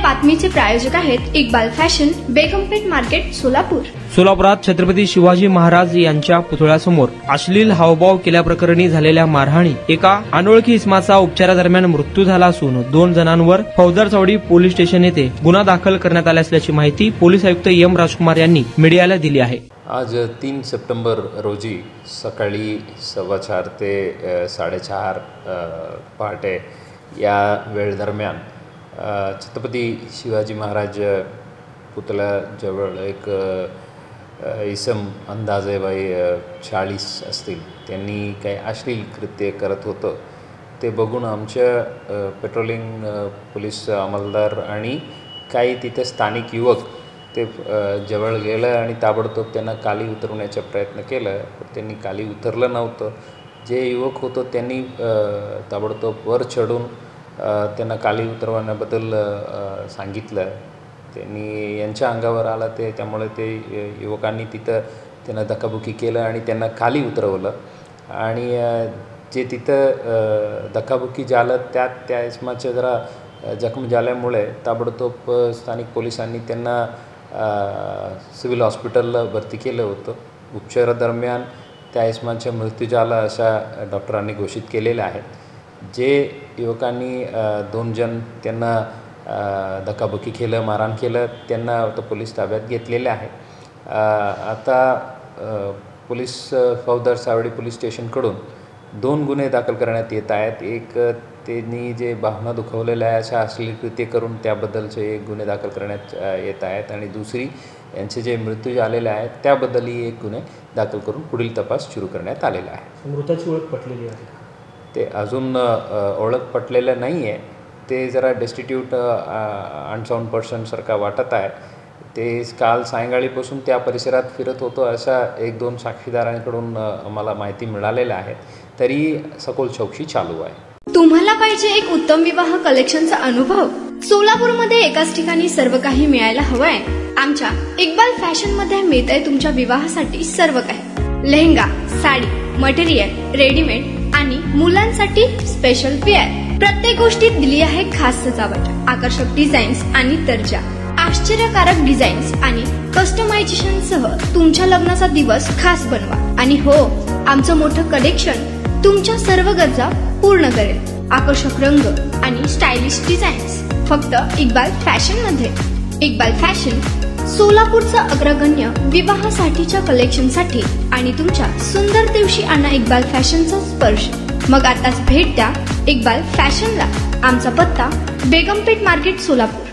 बातमीचे प्रायोजक आहेत Iqbal fashion, बेगमपेठ market, Solapur. सोलापुरात छत्रपती शिवाजी महाराज यांच्या पुतळ्यासमोर अश्लील हावभाव केल्याप्रकरणी झालेल्या मारहाणी एका अनोळखी इसमाचा उपचारादरम्यान मृत्यू झाला असून 2 जणांवर फौजदार चावडी पोलीस स्टेशन येथे गुन्हा दाखल करण्यात आला असल्याची माहिती पोलीस आयुक्त एम राजकुमार यांनी मीडियाला दिली आहे। आज 3 सप्टेंबर रोजी सकाळी 4:15 ते 4:30 पहाटे या वेळ दरम्यान छत्रपती शिवाजी महाराज पुतळ्याजवळ एक इसम अंदाजे 40 असतील, त्यांनी काही अश्लील कृत्य करत होतं ते बघून आमच्या पेट्रोलिंग पोलीस अंमलदार आणि काही तिथे स्थानिक युवक ते जवळ गेलं आणि ताबडतोब त्यांना खाली उतरवण्याचा प्रयत्न केला, पण त्यांनी खाली उतरलं नव्हतं। जे युवक होतं त्यांनी ताबडतोब वर चढून त्यांना खाली उतरवण्याबद्दल सांगितलं। त्यांनी यांच्या अंगावर आला त्यामुळे ते युवकांनी तिथं त्यांना धक्काबुक्की केलं आणि त्यांना खाली उतरवलं आणि जे तिथं धक्काबुक्की झालं त्या इसमाचे जरा जखम झाल्यामुळे ताबडतोब स्थानिक पोलिसांनी त्यांना सिव्हिल हॉस्पिटलला भरती केलं होतं। उपचारादरम्यान त्या इसमाचा मृत्यू झाला अशा डॉक्टरांनी घोषित केलेलं आहे। जे युवकांनी 2 जण त्यांना धक्काबुक्की केलं, मारहाण केलं, त्यांना आता पोलीस ताब्यात घेतलेले आहे। आता पोलीस फौजदार चावडी पोलीस स्टेशनकडून 2 गुन्हे दाखल करण्यात येत आहेत। एक त्यांनी जे भावना दुखवलेल्या आहे अशा अश्लील कृत्य करून त्याबद्दलचे 1 गुन्हे दाखल करण्यात येत आहेत आणि दुसरी यांचे जे मृत्यू झालेले आहेत त्याबद्दलही 1 गुन्हे दाखल करून पुढील तपास सुरू करण्यात आलेला आहे। मृताची ओळख पटलेली आहे? ते अजून ओळख पटलेलं नाही आहे, ते जरा डेस्टिट्यूट अनसाउंड पर्सन सारखा वाटत आहे। ते काल सायंकाळीपासून त्या परिसरात फिरत होतो अशा 1-2 साक्षीदारांकडून आम्हाला माहिती मिळालेल्या आहे, तरी सखोल चौकशी चालू आहे। तुम्हाला पाहिजे एक उत्तम विवाह कलेक्शनचा अनुभव? सोलापूरमध्ये एकाच ठिकाणी सर्व काही मिळायला हवंय? आमच्या इक्बाल फॅशन मध्ये मिळतंय तुमच्या विवाहासाठी सर्व काही। लेहंगा, साडी, मटेरियल, रेडीमेड आणि मुलांसाठी स्पेशल वेअर, प्रत्येक गोष्टीत दिली आहे खास सजावट, आकर्षक डिझाईन्स आणि दर्जा, आश्चर्यकारक डिझाईन्स आणि कस्टमायझेशन सह तुमच्या लग्नाचा दिवस खास बनवा। आणि हो, आमचं मोठं कलेक्शन तुमच्या सर्व गरजा पूर्ण करेल। आकर्षक रंग आणि स्टायलिश डिझाईन्स फक्त इक्बाल फॅशन मध्ये। इक्बाल फॅशन सोलापूरचं अग्रगण्य विवाहासाठीच्या कलेक्शनसाठी आणि तुमच्या सुंदर दिवशी आणा इक्बाल फॅशनचा स्पर्श। मग आताच भेट द्या इक्बाल फॅशनला। आमचा पत्ता बेगमपेठ मार्केट, सोलापूर।